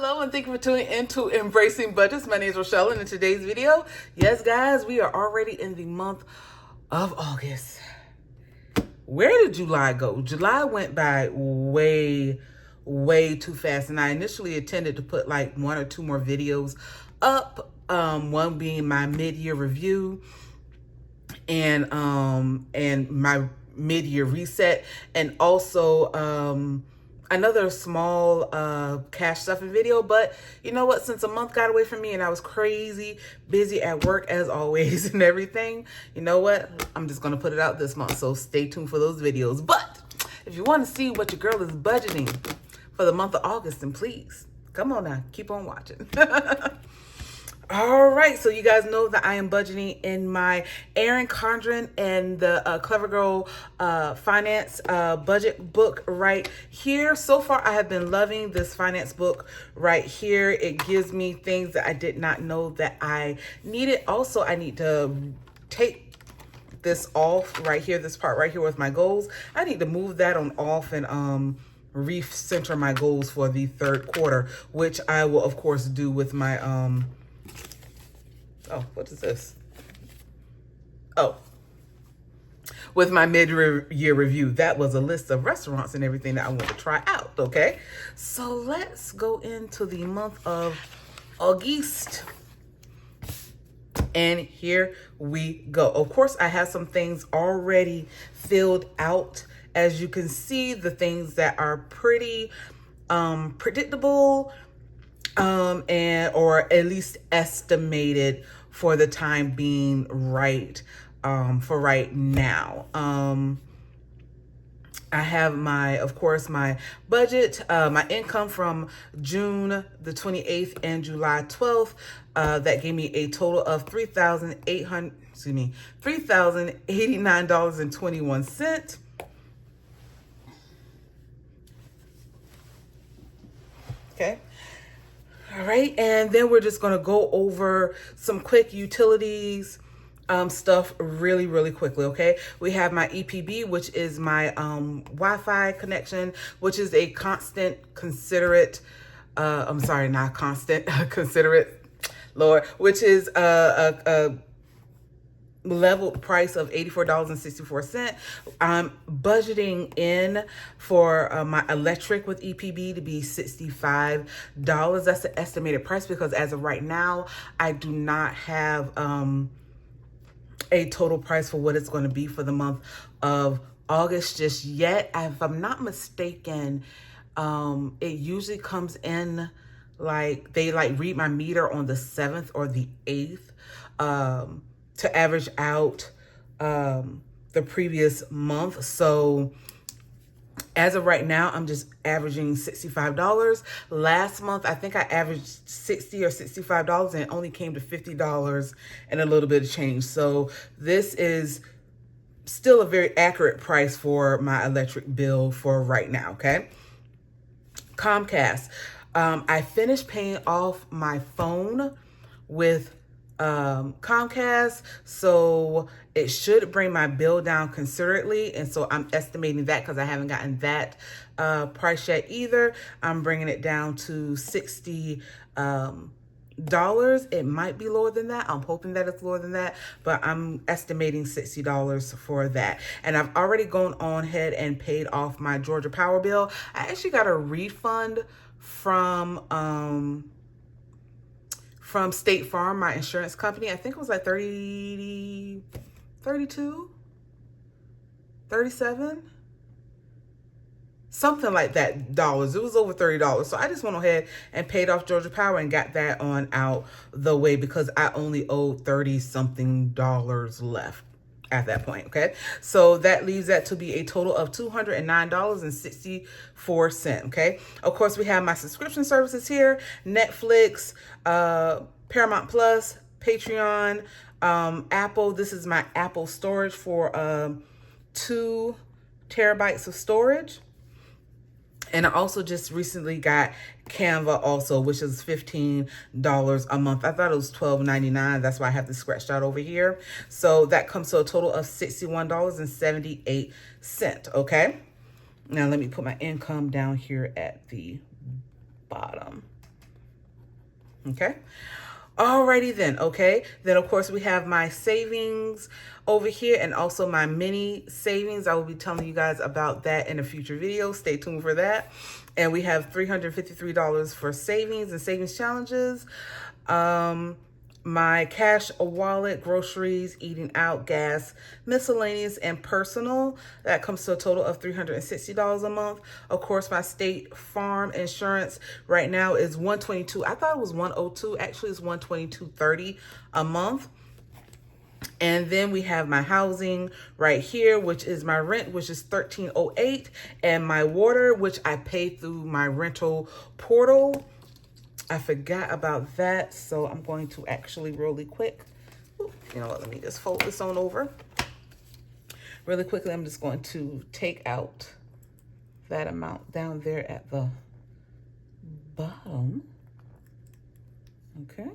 Hello, and thank you for tuning into Embracing Budgets. My name is Rochelle, and in today's video, yes, guys, we are already in the month of August. Where did July go? July went by way too fast, and I initially intended to put like one or two more videos up. One being my mid-year review, and my mid-year reset, and also another small cash stuffing video. But you know what, since a month got away from me and I was crazy busy at work as always and everything, you know what, I'm just gonna put it out this month, so stay tuned for those videos. But if you want to see what your girl is budgeting for the month of August, then please come on now, keep on watching. All right, so you guys know that I am budgeting in my Erin Condren and the Clever Girl finance budget book right here. So far, I have been loving this finance book right here. It gives me things that I did not know that I needed. Also, I need to take this off right here, this part right here with my goals. I need to move that on off and recenter my goals for the third quarter, which I will, of course, do with my oh, what is this? Oh, with my mid-year review. That was a list of restaurants and everything that I want to try out, okay? So let's go into the month of August. And here we go. Of course, I have some things already filled out. As you can see, the things that are pretty predictable, or at least estimated for the time being, right, for right now. I have of course, my budget, my income from June the 28th and July 12th. That gave me a total of $3,089.21. Okay. All right, and then we're just gonna go over some quick utilities stuff really quickly, okay? We have my EPB, which is my Wi-Fi connection, which is a considerate, Lord, which is a leveled price of $84.64. I'm budgeting in for my electric with EPB to be $65. That's the estimated price, because as of right now, I do not have a total price for what it's going to be for the month of August just yet. If I'm not mistaken, it usually comes in like they read my meter on the 7th or the 8th. To average out the previous month. So as of right now, I'm just averaging $65. Last month, I think I averaged $60 or $65 and it only came to $50 and a little bit of change. So this is still a very accurate price for my electric bill for right now, okay? Comcast. I finished paying off my phone with Comcast, so it should bring my bill down considerably, and so I'm estimating that, because I haven't gotten that price yet either. I'm bringing it down to $60. It might be lower than that. I'm hoping that it's lower than that, but I'm estimating $60 for that. And I've already gone on ahead and paid off my Georgia Power bill. I actually got a refund from State Farm, my insurance company. I think it was like 32, 37, something like that dollars. It was over $30. So I just went ahead and paid off Georgia Power and got that on out the way, because I only owed 30 something dollars left at that point, okay? So that leaves that to be a total of $209.64, okay? Of course, we have my subscription services here: Netflix, Paramount Plus, Patreon, Apple. This is my Apple storage for 2 terabytes of storage. And I also just recently got Canva also, which is $15 a month. I thought it was $12.99. That's why I have this scratched out over here. So that comes to a total of $61.78, okay? Now let me put my income down here at the bottom. Okay. Alrighty then, okay. Then of course we have my savings over here and also my mini savings. I will be telling you guys about that in a future video. Stay tuned for that. And we have $353 for savings and savings challenges. My cash wallet, groceries, eating out, gas, miscellaneous, and personal. That comes to a total of $360 a month. Of course, my State Farm insurance right now is $122. I thought it was $102. Actually, it's $122.30 a month. And then we have my housing right here, which is my rent, which is $13.08, and my water, which I pay through my rental portal. I forgot about that, so I'm going to actually really quick, you know what, let me just fold this on over. Really quickly, I'm just going to take out that amount down there at the bottom. Okay.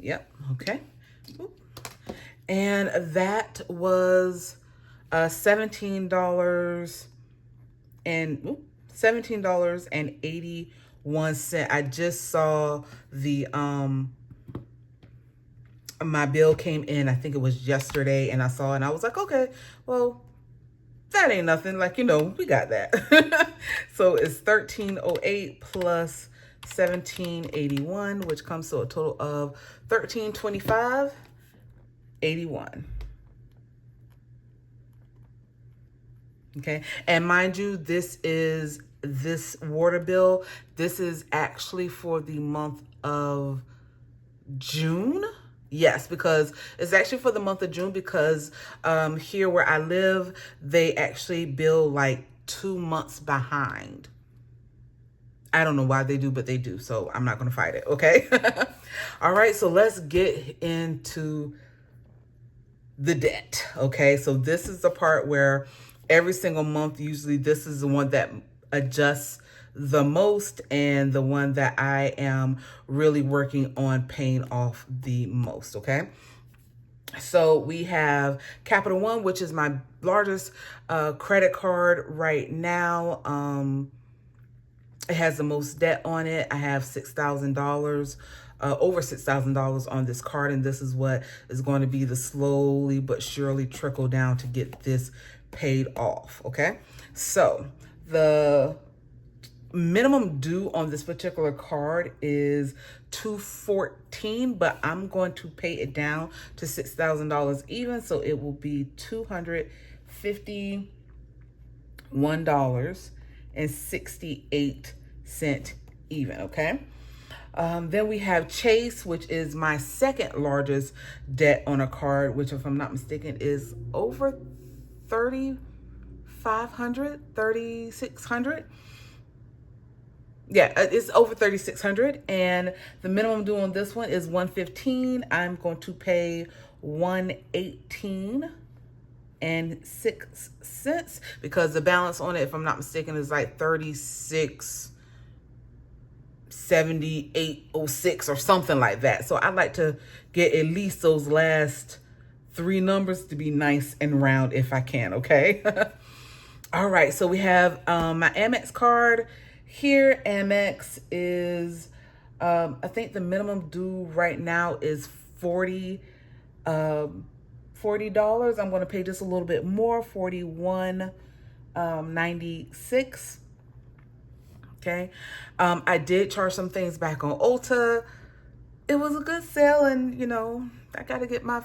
Yep, okay. And that was $17.81. I just saw the my bill came in, I think it was yesterday, and I saw it and I was like, okay, well, that ain't nothing. Like, you know, we got that. So it's $13.08 plus $17.81, which comes to a total of $1325.81. Okay, and mind you, this water bill, this is actually for the month of June. Yes, because it's actually for the month of June, because here where I live, they actually bill like 2 months behind. I don't know why they do, but they do, so I'm not going to fight it, okay? All right, so let's get into the debt, okay? So this is the part where every single month, usually this is the one that adjusts the most and the one that I am really working on paying off the most, okay? So we have Capital One, which is my largest credit card right now. It has the most debt on it. I have $6,000, over $6,000 on this card, and this is what is going to be the slowly but surely trickle down to get this paid off, okay? So the minimum due on this particular card is $214, but I'm going to pay it down to $6,000 even, so it will be $251.68 even, okay? Then we have Chase, which is my second largest debt on a card, which, if I'm not mistaken, is over $3,600. Yeah, it's over $3,600, and the minimum due on this one is $115. I'm going to pay $118.06 because the balance on it, if I'm not mistaken, is like $36.7806 or something like that. So I'd like to get at least those last 3 numbers to be nice and round if I can, okay? All right, so we have my Amex card here. Amex is, I think the minimum due right now is $40. I'm going to pay just a little bit more, $41.96. Okay. I did charge some things back on Ulta. It was a good sale, and you know, I got to get my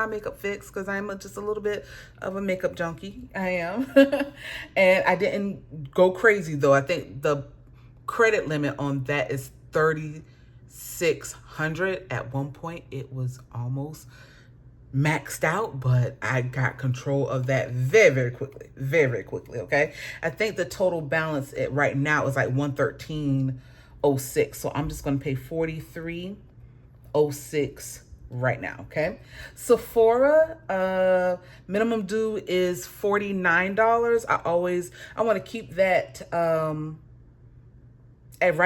makeup fix, because I'm just a little bit of a makeup junkie. I am. And I didn't go crazy though. I think the credit limit on that is $3,600. At one point it was almost maxed out, but I got control of that very quickly, very quickly, okay? I think the total balance right now is like $113.06, so I'm just going to pay $43.06 right now, okay? Sephora, minimum due is $49. I want to keep that right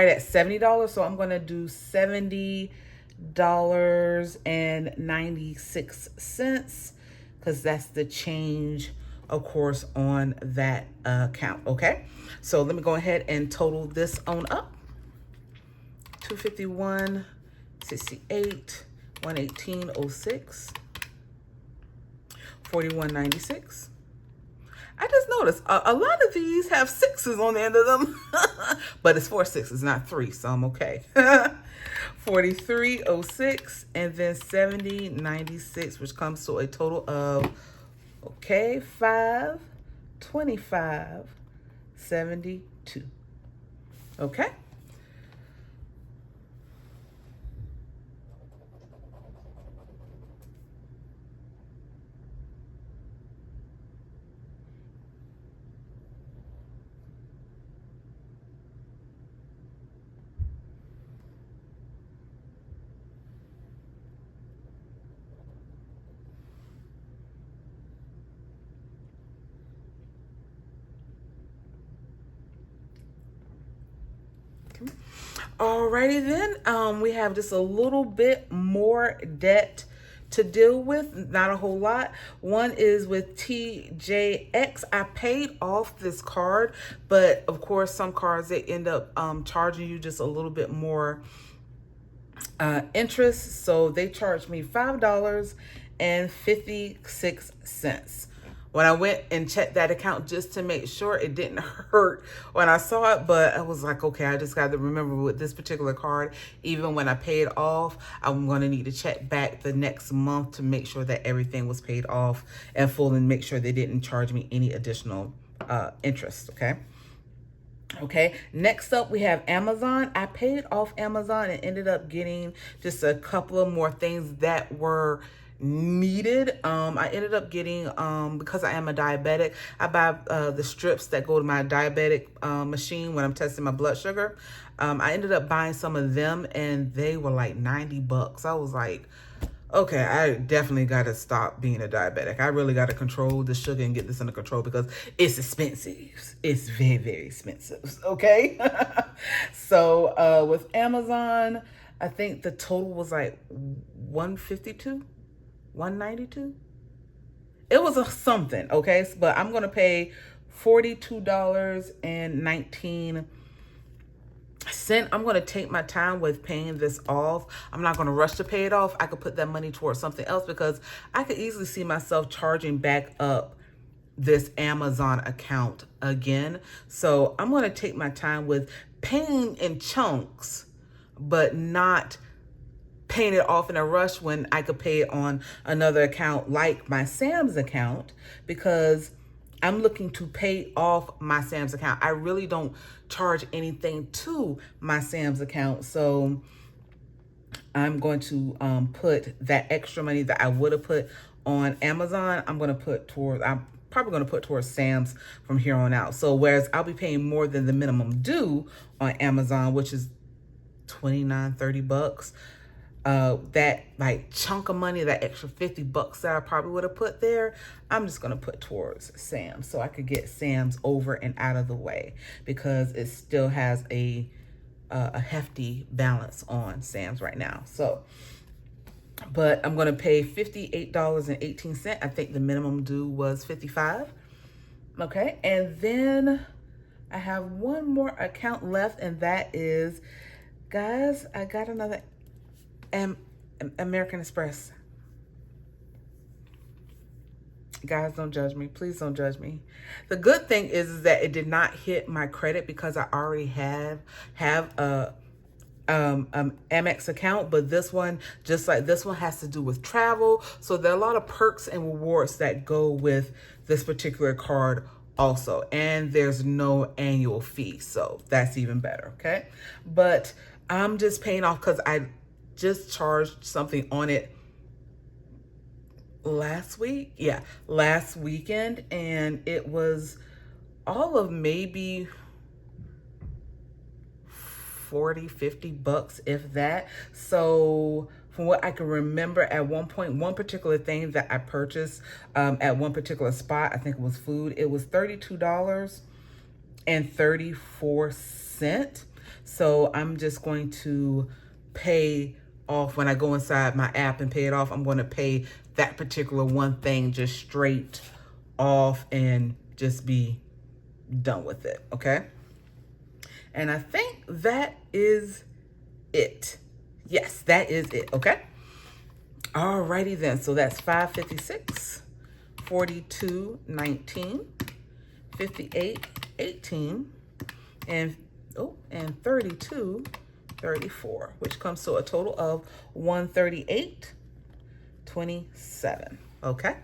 at $70, so I'm going to do $70.96, because that's the change, of course, on that account, okay? So let me go ahead and total this on up. 251.68, 118.06, 41.96. I just noticed a lot of these have sixes on the end of them, but it's 4 6s, not 3, so I'm okay. 43.06, and then 70.96, which comes to a total of, okay, 525.72. Okay. Alrighty then, we have just a little bit more debt to deal with, not a whole lot. One is with TJX. I paid off this card, but of course some cards, they end up charging you just a little bit more interest. So they charged me $5.56. When I went and checked that account just to make sure it didn't hurt when I saw it, but I was like, okay, I just got to remember with this particular card, even when I paid off, I'm going to need to check back the next month to make sure that everything was paid off in full and make sure they didn't charge me any additional interest, okay? Okay, next up we have Amazon. I paid off Amazon and ended up getting just a couple of more things that were needed. I ended up getting, because I am a diabetic, I buy the strips that go to my diabetic machine when I'm testing my blood sugar. I ended up buying some of them and they were like 90 bucks. I was like, okay, I definitely got to stop being a diabetic. I really got to control the sugar and get this under control because it's expensive. It's very, very expensive, okay? So with Amazon, I think the total was like 152, 192. It was a something, okay? But I'm going to pay $42.19. I'm going to take my time with paying this off. I'm not going to rush to pay it off. I could put that money towards something else because I could easily see myself charging back up this Amazon account again. So I'm going to take my time with paying in chunks, but not paying it off in a rush when I could pay it on another account like my Sam's account, because I'm looking to pay off my Sam's account. I really don't charge anything to my Sam's account. So I'm going to put that extra money that I would have put on Amazon, I'm probably going to put towards Sam's from here on out. So whereas I'll be paying more than the minimum due on Amazon, which is 29, 30 bucks, that like chunk of money, that extra 50 bucks that I probably would have put there, I'm just going to put towards Sam's so I could get Sam's over and out of the way, because it still has a hefty balance on Sam's right now. So, but I'm going to pay $58.18. I think the minimum due was $55. Okay. And then I have one more account left, and that is, guys, I got another American Express. Guys, don't judge me. Please don't judge me. The good thing is that it did not hit my credit because I already have a Amex account, but this one, just like this one, has to do with travel. So there are a lot of perks and rewards that go with this particular card also, and there's no annual fee, so that's even better. Okay, but I'm just paying off because I just charged something on it last weekend, and it was all of maybe 40, 50 bucks, if that. So from what I can remember, at one point, one particular thing that I purchased at one particular spot, I think it was food, it was $32.34. So I'm just going to pay off when I go inside my app and pay it off. I'm going to pay that particular one thing just straight off and just be done with it. Okay. And I think that is it. Yes, that is it, okay? Alrighty then, so that's 556, 42.19, 58.18, and 32.34, which comes to a total of 138.27. Okay.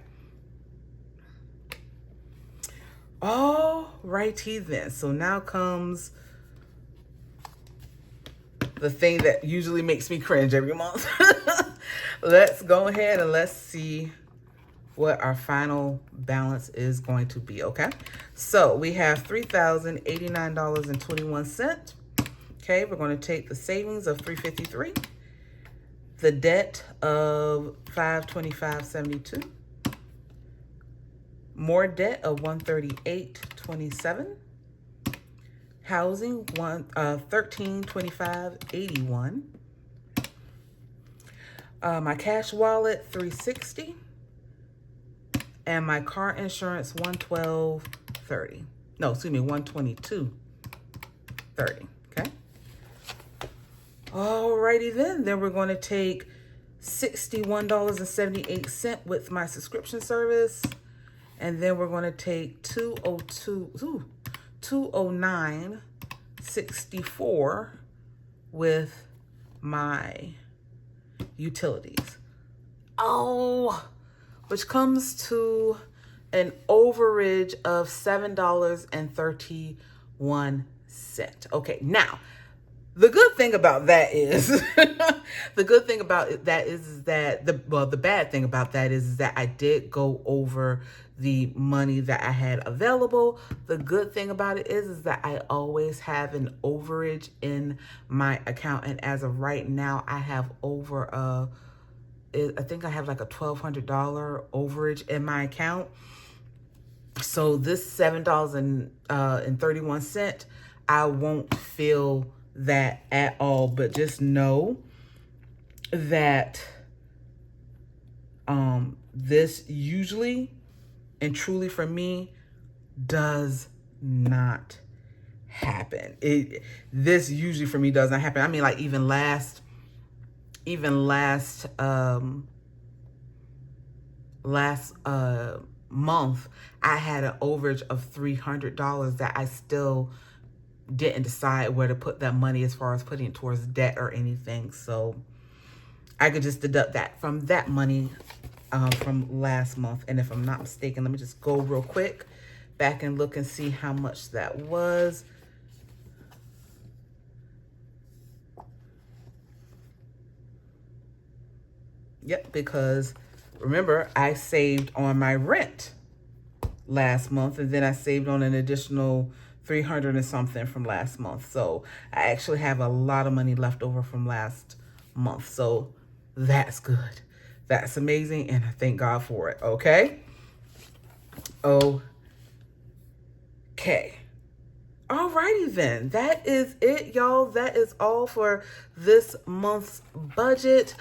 Alrighty then. So now comes the thing that usually makes me cringe every month. Let's go ahead and let's see what our final balance is going to be, okay? So we have $3,089.21. Okay, we're going to take the savings of $353, the debt of $525.72, more debt of $138.27, housing $1325.81, my cash wallet $360, and my car insurance $112.30. No, excuse me, $122.30. Okay. Alrighty then. Then we're going to take $61.78 with my subscription service. And then we're going to take $209.64 with my utilities. Which comes to an overage of $7.31. Okay, now the good thing about that is the bad thing about that is that I did go over the money that I had available. The good thing about it is that I always have an overage in my account, and as of right now, I have over I think I have like a $1,200 overage in my account. So this $7.31, I won't feel that at all. But just know that this usually and truly for me does not happen. This usually for me does not happen. I mean, like even last month, I had an overage of $300 that I still didn't decide where to put that money as far as putting it towards debt or anything. So I could just deduct that from that money from last month. And if I'm not mistaken, let me just go real quick back and look and see how much that was. Yep, because remember, I saved on my rent last month, and then I saved on an additional $300 and something from last month. So I actually have a lot of money left over from last month. So that's good. That's amazing, and I thank God for it, okay? Okay. Alrighty then. That is it, y'all. That is all for this month's budget.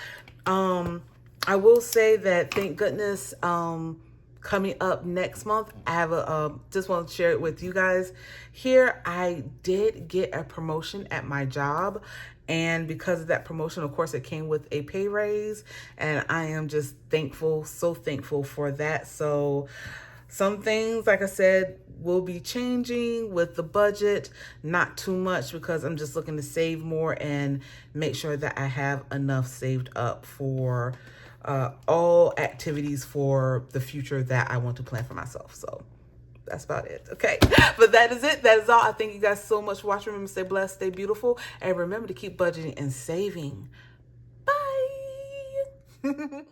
I will say that, thank goodness, coming up next month, I have just want to share it with you guys here. I did get a promotion at my job, and because of that promotion, of course, it came with a pay raise, and I am just thankful, so thankful for that. So some things, like I said, will be changing with the budget, not too much, because I'm just looking to save more and make sure that I have enough saved up for all activities for the future that I want to plan for myself. So that's about it. Okay. But that is it. That is all. I thank you guys so much for watching. Remember, stay blessed, stay beautiful, and remember to keep budgeting and saving. Bye.